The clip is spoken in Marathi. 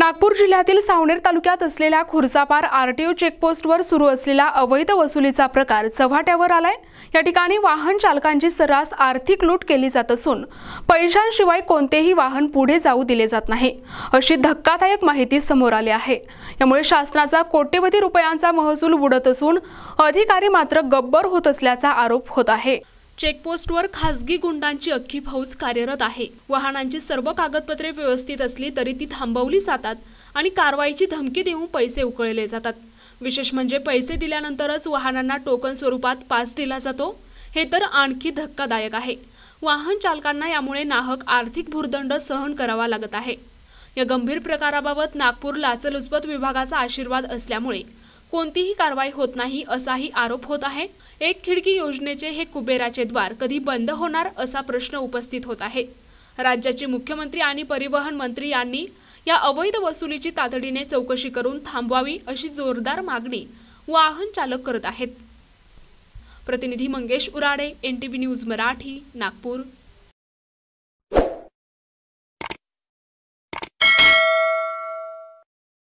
नागपूर जिल्ह्यातील सावनेर तालुक्यात असलेल्या खुर्सापार आरटीओ चेकपोस्टवर सुरू असलेला अवैध वसुलीचा प्रकार चव्हाट्यावर आलाय। या ठिकाणी वाहन चालकांची सर्रास आर्थिक लूट केली जात असून पैशांशिवाय कोणतेही वाहन पुढे जाऊ दिले जात नाही, अशी धक्कादायक माहिती समोर आली आहे। यामुळे शासनाचा कोट्यवधी रुपयांचा महसूल बुडत असून अधिकारी मात्र गब्बर होत असल्याचा आरोप होत आहे। चेकपोस्टवर खासगी गुंडांची अख्खी फौज कार्यरत आहे। वाहनांची सर्व कागदपत्रे व्यवस्थित असली तरी ती थांबवली जातात आणि कारवाईची धमकी देऊन पैसे उकळले जातात। विशेष म्हणजे पैसे दिल्यानंतरच वाहनांना टोकन स्वरूपात पास दिला जातो। हे तर आणखी धक्कादायक आहे। वाहन चालकांना यामुळे नाहक आर्थिक भुर्दंड सहन करावा लागत आहे। या गंभीर प्रकाराबाबत नागपूर लाचलुचपत विभागाचा आशीर्वाद असल्यामुळे कोणतीही कारवाई होत नाही असाही आरोप होत आहे। एक खिडकी योजनेचे हे कुबेराचे द्वार कधी बंद होणार असा प्रश्न उपस्थित होत आहे। राज्याचे मुख्यमंत्री आणि परिवहन मंत्री यांनी या अवैध वसुलीची तातडीने चौकशी करून थांबवावी अशी जोरदार मागणी वाहन चालक करत आहेत। प्रतिनिधी मंगेश उराडे, NTV न्यूज मराठी, नागपूर।